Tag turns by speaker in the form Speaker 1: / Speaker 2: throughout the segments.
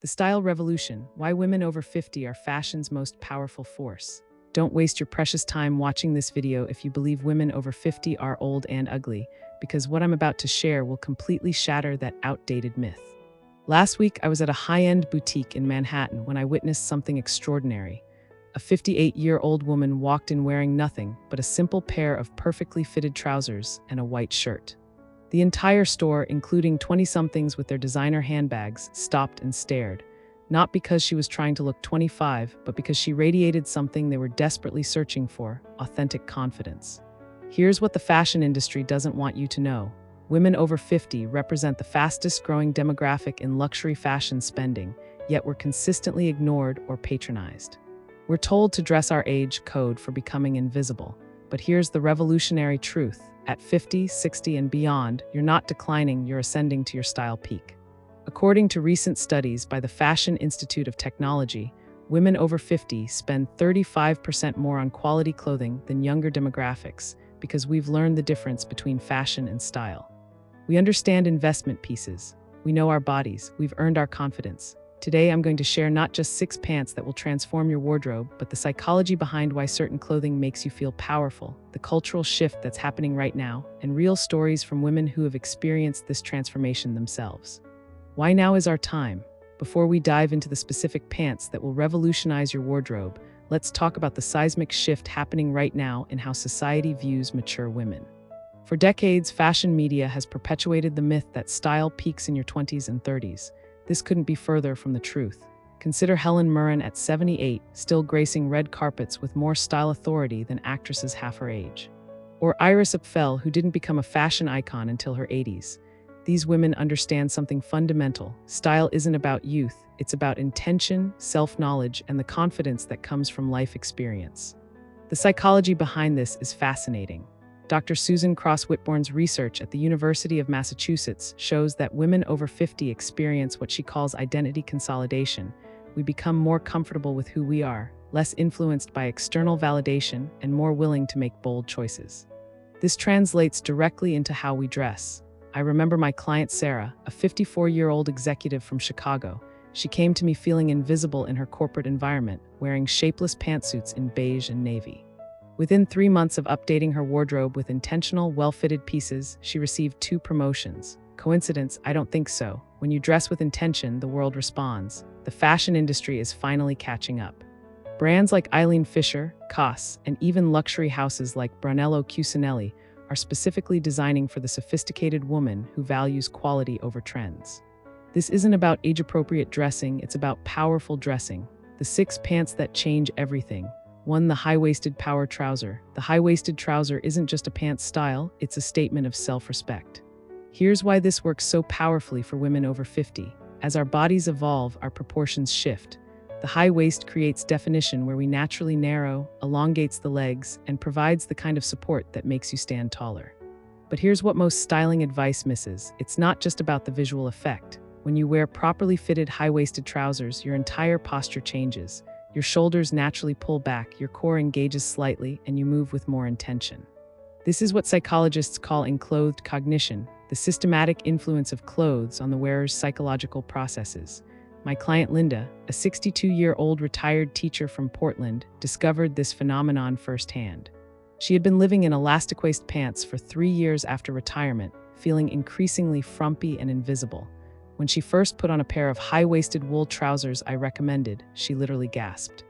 Speaker 1: The style revolution: why women over 50 are fashion's most powerful force. Don't waste your precious time watching this video if you believe women over 50 are old and ugly, because what I'm about to share will completely shatter that outdated myth. Last week, I was at a high-end boutique in Manhattan when I witnessed something extraordinary. A 58-year-old woman walked in wearing nothing but a simple pair of perfectly fitted trousers and a white shirt. The entire store, including 20-somethings with their designer handbags, stopped and stared, not because she was trying to look 25, but because she radiated something they were desperately searching for: authentic confidence. Here's what the fashion industry doesn't want you to know. Women over 50 represent the fastest-growing demographic in luxury fashion spending, yet we're consistently ignored or patronized. We're told to dress our age code for becoming invisible. But here's the revolutionary truth. At 50, 60, and beyond, you're not declining, you're ascending to your style peak. According to recent studies by the Fashion Institute of Technology, women over 50 spend 35% more on quality clothing than younger demographics because we've learned the difference between fashion and style. We understand investment pieces. We know our bodies. We've earned our confidence. Today, I'm going to share not just 6 pants that will transform your wardrobe, but the psychology behind why certain clothing makes you feel powerful, the cultural shift that's happening right now, and real stories from women who have experienced this transformation themselves. Why now is our time? Before we dive into the specific pants that will revolutionize your wardrobe, let's talk about the seismic shift happening right now in how society views mature women. For decades, fashion media has perpetuated the myth that style peaks in your 20s and 30s. This couldn't be further from the truth. Consider Helen Mirren at 78, still gracing red carpets with more style authority than actresses half her age. Or Iris Apfel, who didn't become a fashion icon until her 80s. These women understand something fundamental. Style isn't about youth, it's about intention, self-knowledge, and the confidence that comes from life experience. The psychology behind this is fascinating. Dr. Susan Cross Whitbourne's research at the University of Massachusetts shows that women over 50 experience what she calls identity consolidation. We become more comfortable with who we are, less influenced by external validation, and more willing to make bold choices. This translates directly into how we dress. I remember my client Sarah, a 54-year-old executive from Chicago. She came to me feeling invisible in her corporate environment, wearing shapeless pantsuits in beige and navy. Within 3 months of updating her wardrobe with intentional, well-fitted pieces, she received 2 promotions. Coincidence? I don't think so. When you dress with intention, the world responds. The fashion industry is finally catching up. Brands like Eileen Fisher, COS, and even luxury houses like Brunello Cucinelli are specifically designing for the sophisticated woman who values quality over trends. This isn't about age-appropriate dressing, it's about powerful dressing. The 6 pants that change everything. 1. The high-waisted power trouser. The high-waisted trouser isn't just a pants style, it's a statement of self-respect. Here's why this works so powerfully for women over 50. As our bodies evolve, our proportions shift. The high waist creates definition where we naturally narrow, elongates the legs, and provides the kind of support that makes you stand taller. But here's what most styling advice misses. It's not just about the visual effect. When you wear properly fitted high-waisted trousers, your entire posture changes. Your shoulders naturally pull back, your core engages slightly, and you move with more intention. This is what psychologists call enclothed cognition, the systematic influence of clothes on the wearer's psychological processes. My client Linda, a 62-year-old retired teacher from Portland, discovered this phenomenon firsthand. She had been living in elastic waist pants for 3 years after retirement, feeling increasingly frumpy and invisible. When she first put on a pair of high-waisted wool trousers I recommended, she literally gasped.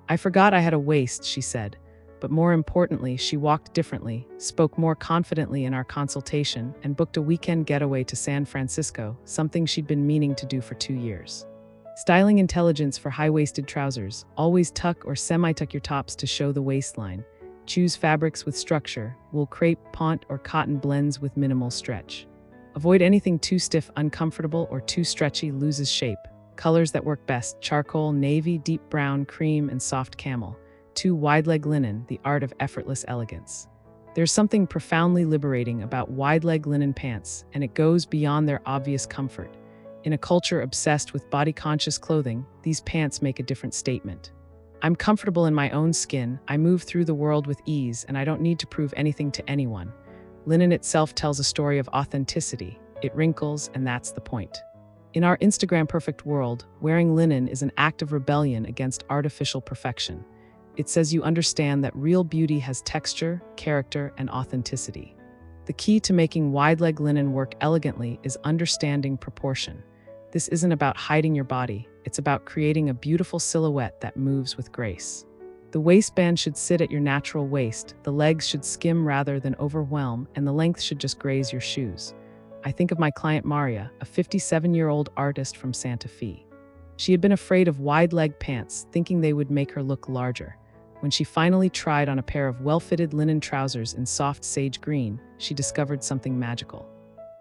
Speaker 1: "I forgot I had a waist," she said. But more importantly, she walked differently, spoke more confidently in our consultation, and booked a weekend getaway to San Francisco, something she'd been meaning to do for 2 years. Styling intelligence for high-waisted trousers: always tuck or semi-tuck your tops to show the waistline. Choose fabrics with structure: wool, crepe, pont, or cotton blends with minimal stretch. Avoid anything too stiff, uncomfortable, or too stretchy, loses shape. Colors that work best: charcoal, navy, deep brown, cream, and soft camel. 2. Wide-leg linen, the art of effortless elegance. There's something profoundly liberating about wide-leg linen pants, and it goes beyond their obvious comfort. In a culture obsessed with body-conscious clothing, these pants make a different statement. I'm comfortable in my own skin, I move through the world with ease, and I don't need to prove anything to anyone. Linen itself tells a story of authenticity. It wrinkles, and that's the point. In our Instagram perfect world, wearing linen is an act of rebellion against artificial perfection. It says you understand that real beauty has texture, character, and authenticity. The key to making wide-leg linen work elegantly is understanding proportion. This isn't about hiding your body, it's about creating a beautiful silhouette that moves with grace. The waistband should sit at your natural waist, the legs should skim rather than overwhelm, and the length should just graze your shoes. I think of my client Maria, a 57-year-old artist from Santa Fe. She had been afraid of wide-leg pants, thinking they would make her look larger. When she finally tried on a pair of well-fitted linen trousers in soft sage green, she discovered something magical.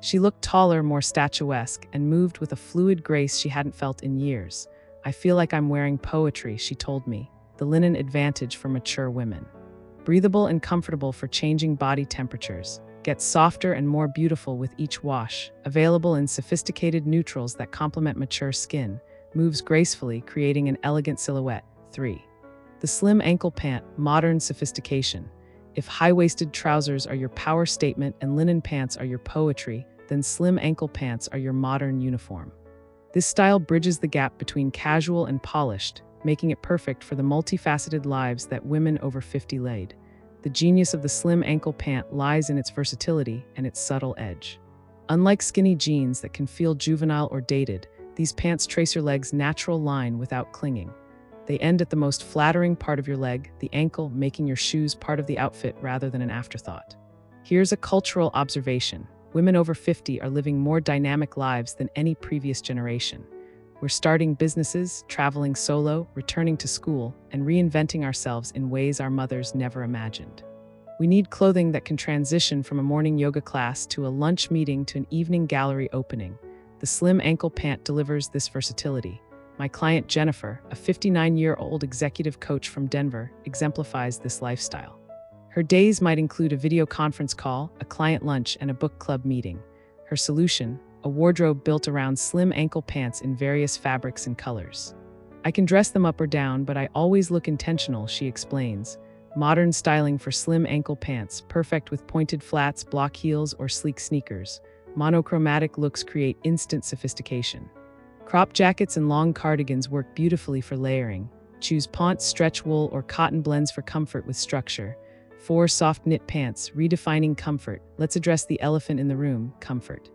Speaker 1: She looked taller, more statuesque, and moved with a fluid grace she hadn't felt in years. "I feel like I'm wearing poetry," she told me, the linen advantage for mature women. Breathable and comfortable for changing body temperatures. Gets softer and more beautiful with each wash. Available in sophisticated neutrals that complement mature skin. Moves gracefully, creating an elegant silhouette. 3. The slim ankle pant, modern sophistication. If high-waisted trousers are your power statement and linen pants are your poetry, then slim ankle pants are your modern uniform. This style bridges the gap between casual and polished, making it perfect for the multifaceted lives that women over 50 lead. The genius of the slim ankle pant lies in its versatility and its subtle edge. Unlike skinny jeans that can feel juvenile or dated, these pants trace your leg's natural line without clinging. They end at the most flattering part of your leg, the ankle, making your shoes part of the outfit rather than an afterthought. Here's a cultural observation. Women over 50 are living more dynamic lives than any previous generation. We're starting businesses, traveling solo, returning to school, and reinventing ourselves in ways our mothers never imagined. We need clothing that can transition from a morning yoga class to a lunch meeting to an evening gallery opening. The slim ankle pant delivers this versatility. My client Jennifer, a 59-year-old executive coach from Denver, exemplifies this lifestyle. Her days might include a video conference call, a client lunch, and a book club meeting. Her solution: a wardrobe built around slim ankle pants in various fabrics and colors. "I can dress them up or down, but I always look intentional," she explains. Modern styling for slim ankle pants, perfect with pointed flats, block heels, or sleek sneakers. Monochromatic looks create instant sophistication. Crop jackets and long cardigans work beautifully for layering. Choose ponte, stretch wool, or cotton blends for comfort with structure. 4. Soft knit pants, redefining comfort. Let's address the elephant in the room: comfort.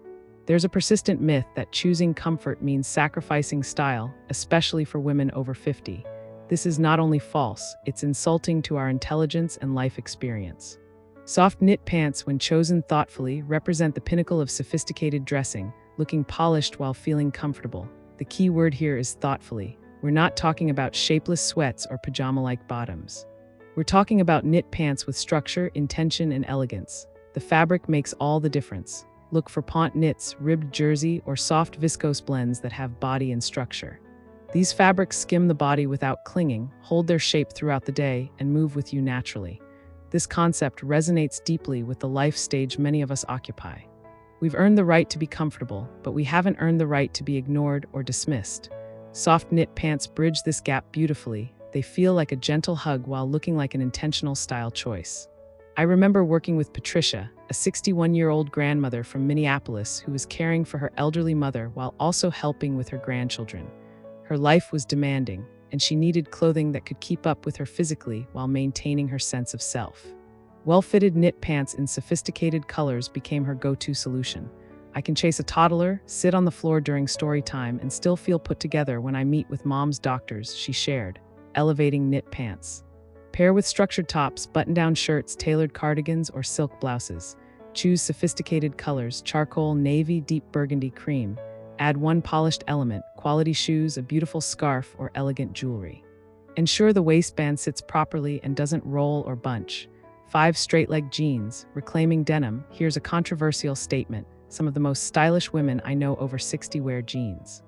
Speaker 1: There's a persistent myth that choosing comfort means sacrificing style, especially for women over 50. This is not only false, it's insulting to our intelligence and life experience. Soft knit pants, when chosen thoughtfully, represent the pinnacle of sophisticated dressing, looking polished while feeling comfortable. The key word here is thoughtfully. We're not talking about shapeless sweats or pajama-like bottoms. We're talking about knit pants with structure, intention, and elegance. The fabric makes all the difference. Look for ponte knits, ribbed jersey, or soft viscose blends that have body and structure. These fabrics skim the body without clinging, hold their shape throughout the day, and move with you naturally. This concept resonates deeply with the life stage many of us occupy. We've earned the right to be comfortable, but we haven't earned the right to be ignored or dismissed. Soft knit pants bridge this gap beautifully. They feel like a gentle hug while looking like an intentional style choice. I remember working with Patricia, a 61-year-old grandmother from Minneapolis who was caring for her elderly mother while also helping with her grandchildren. Her life was demanding, and she needed clothing that could keep up with her physically while maintaining her sense of self. Well-fitted knit pants in sophisticated colors became her go-to solution. "I can chase a toddler, sit on the floor during story time, and still feel put together when I meet with mom's doctors," she shared, elevating knit pants. Pair with structured tops, button-down shirts, tailored cardigans, or silk blouses. Choose sophisticated colors: charcoal, navy, deep burgundy, cream. Add one polished element: quality shoes, a beautiful scarf, or elegant jewelry. Ensure the waistband sits properly and doesn't roll or bunch. 5. Straight-leg jeans, reclaiming denim. Here's a controversial statement. Some of the most stylish women I know over 60 wear jeans.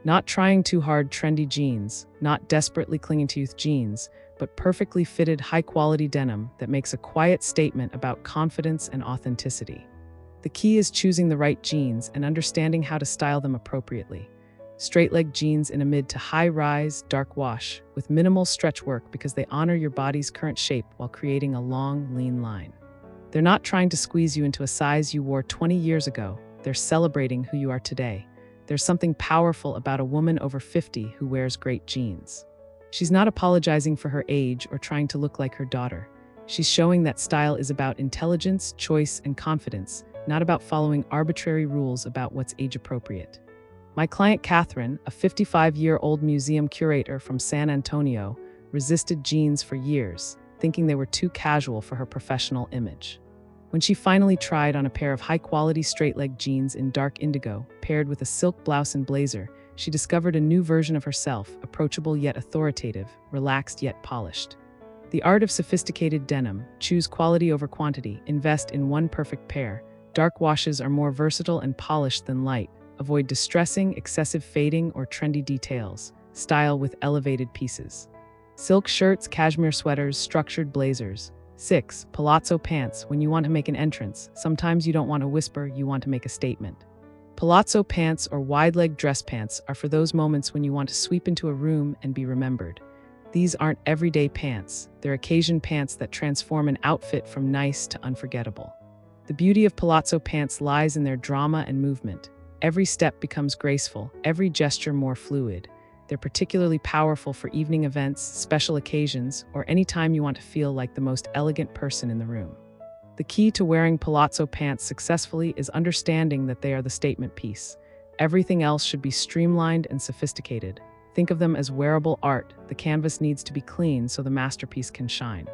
Speaker 1: Not trying too hard, trendy jeans, not desperately clinging to youth jeans, but perfectly fitted, high-quality denim that makes a quiet statement about confidence and authenticity. The key is choosing the right jeans and understanding how to style them appropriately. Straight-leg jeans in a mid to high-rise, dark wash, with minimal stretch work because they honor your body's current shape while creating a long, lean line. They're not trying to squeeze you into a size you wore 20 years ago. They're celebrating who you are today. There's something powerful about a woman over 50 who wears great jeans. She's not apologizing for her age or trying to look like her daughter. She's showing that style is about intelligence, choice, and confidence, not about following arbitrary rules about what's age-appropriate. My client Catherine, a 55-year-old museum curator from San Antonio, resisted jeans for years, thinking they were too casual for her professional image. When she finally tried on a pair of high-quality straight-leg jeans in dark indigo, paired with a silk blouse and blazer, she discovered a new version of herself, approachable yet authoritative, relaxed yet polished. The art of sophisticated denim: choose quality over quantity, invest in one perfect pair. Dark washes are more versatile and polished than light. Avoid distressing, excessive fading, or trendy details. Style with elevated pieces. Silk shirts, cashmere sweaters, structured blazers. 6. Palazzo pants. When you want to make an entrance, sometimes you don't want to whisper, you want to make a statement. Palazzo pants or wide-leg dress pants are for those moments when you want to sweep into a room and be remembered. These aren't everyday pants. They're occasion pants that transform an outfit from nice to unforgettable. The beauty of palazzo pants lies in their drama and movement. Every step becomes graceful, every gesture more fluid. They're particularly powerful for evening events, special occasions, or any time you want to feel like the most elegant person in the room. The key to wearing palazzo pants successfully is understanding that they are the statement piece. Everything else should be streamlined and sophisticated. Think of them as wearable art. The canvas needs to be clean so the masterpiece can shine.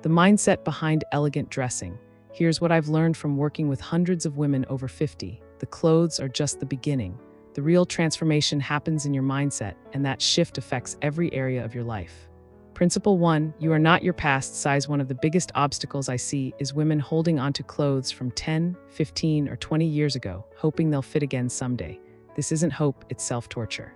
Speaker 1: The mindset behind elegant dressing. Here's what I've learned from working with hundreds of women over 50. The clothes are just the beginning. The real transformation happens in your mindset, and that shift affects every area of your life. Principle 1, you are not your past size. One of the biggest obstacles I see is women holding onto clothes from 10, 15, or 20 years ago, hoping they'll fit again someday. This isn't hope, it's self-torture.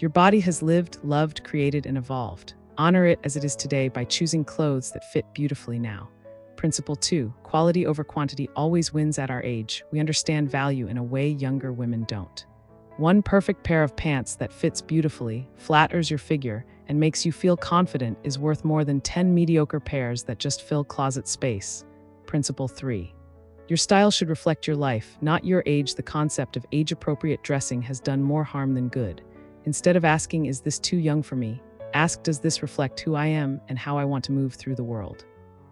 Speaker 1: Your body has lived, loved, created, and evolved. Honor it as it is today by choosing clothes that fit beautifully now. Principle 2, quality over quantity always wins at our age. We understand value in a way younger women don't. One perfect pair of pants that fits beautifully, flatters your figure, and makes you feel confident is worth more than 10 mediocre pairs that just fill closet space. Principle 3. Your style should reflect your life, not your age. The concept of age-appropriate dressing has done more harm than good. Instead of asking, is this too young for me? Ask, does this reflect who I am and how I want to move through the world?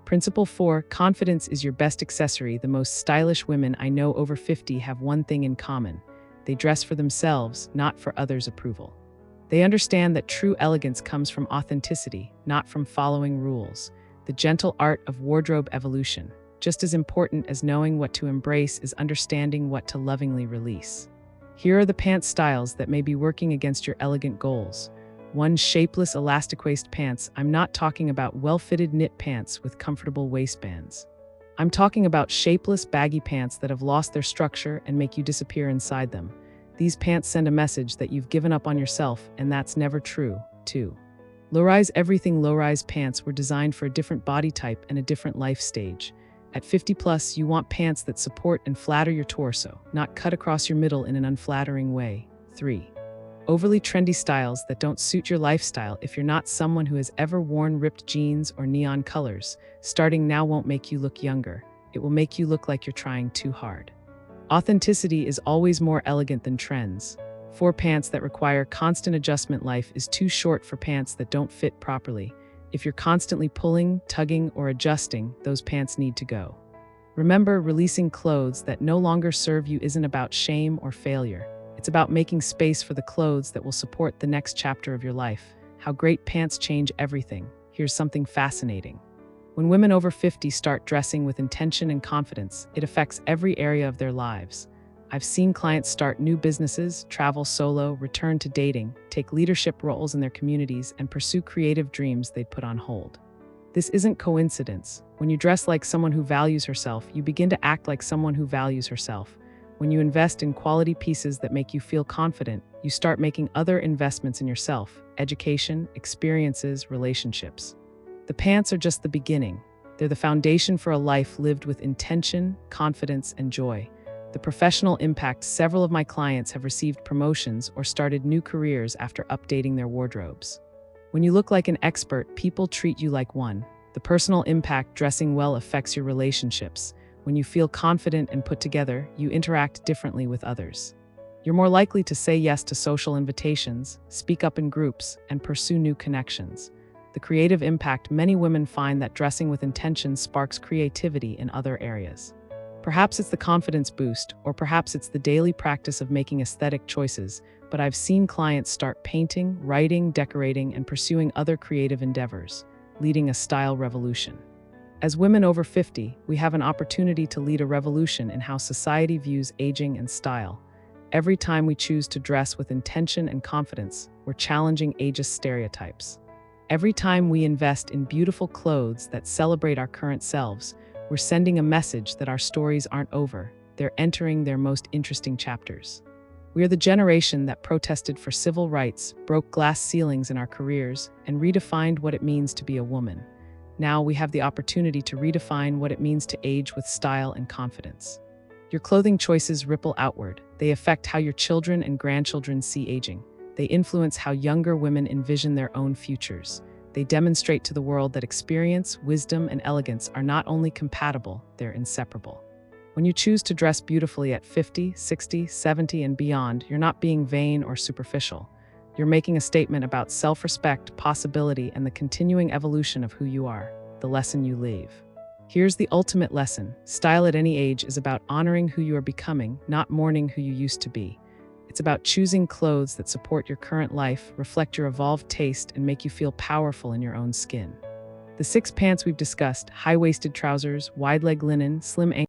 Speaker 1: Principle 4, confidence is your best accessory. The most stylish women I know over 50 have one thing in common. They dress for themselves, not for others' approval. They understand that true elegance comes from authenticity, not from following rules. The gentle art of wardrobe evolution. Just as important as knowing what to embrace is understanding what to lovingly release. Here are the pant styles that may be working against your elegant goals. 1. Shapeless elastic waist pants. I'm not talking about well-fitted knit pants with comfortable waistbands. I'm talking about shapeless, baggy pants that have lost their structure and make you disappear inside them. These pants send a message that you've given up on yourself, and that's never true. 2. Low-rise everything. Low-rise pants were designed for a different body type and a different life stage. At 50+, you want pants that support and flatter your torso, not cut across your middle in an unflattering way. 3. Overly trendy styles that don't suit your lifestyle. If you're not someone who has ever worn ripped jeans or neon colors, starting now won't make you look younger. It will make you look like you're trying too hard. Authenticity is always more elegant than trends. 4. Pants that require constant adjustment. Life is too short for pants that don't fit properly. If you're constantly pulling, tugging, or adjusting, those pants need to go. Remember, releasing clothes that no longer serve you isn't about shame or failure. It's about making space for the clothes that will support the next chapter of your life. How great pants change everything. Here's something fascinating. When women over 50 start dressing with intention and confidence, it affects every area of their lives. I've seen clients start new businesses, travel solo, return to dating, take leadership roles in their communities, and pursue creative dreams they'd put on hold. This isn't coincidence. When you dress like someone who values herself, you begin to act like someone who values herself. When you invest in quality pieces that make you feel confident, you start making other investments in yourself: education, experiences, relationships. The pants are just the beginning. They're the foundation for a life lived with intention, confidence, and joy. The professional impact. Several of my clients have received promotions or started new careers after updating their wardrobes. When you look like an expert, people treat you like one. The personal impact. Dressing well affects your relationships. When you feel confident and put together, you interact differently with others. You're more likely to say yes to social invitations, speak up in groups, and pursue new connections. The creative impact: many women find that dressing with intention sparks creativity in other areas. Perhaps it's the confidence boost, or perhaps it's the daily practice of making aesthetic choices, but I've seen clients start painting, writing, decorating, and pursuing other creative endeavors, leading a style revolution. As women over 50, we have an opportunity to lead a revolution in how society views aging and style. Every time we choose to dress with intention and confidence, we're challenging ageist stereotypes. Every time we invest in beautiful clothes that celebrate our current selves, we're sending a message that our stories aren't over, they're entering their most interesting chapters. We are the generation that protested for civil rights, broke glass ceilings in our careers, and redefined what it means to be a woman. Now we have the opportunity to redefine what it means to age with style and confidence. Your clothing choices ripple outward. They affect how your children and grandchildren see aging. They influence how younger women envision their own futures. They demonstrate to the world that experience, wisdom, and elegance are not only compatible, they're inseparable. When you choose to dress beautifully at 50, 60, 70, and beyond, you're not being vain or superficial. You're making a statement about self-respect, possibility, and the continuing evolution of who you are, the lesson you leave. Here's the ultimate lesson: style at any age is about honoring who you are becoming, not mourning who you used to be. It's about choosing clothes that support your current life, reflect your evolved taste, and make you feel powerful in your own skin. The 6 pants we've discussed: high-waisted trousers, wide-leg linen, slim ankle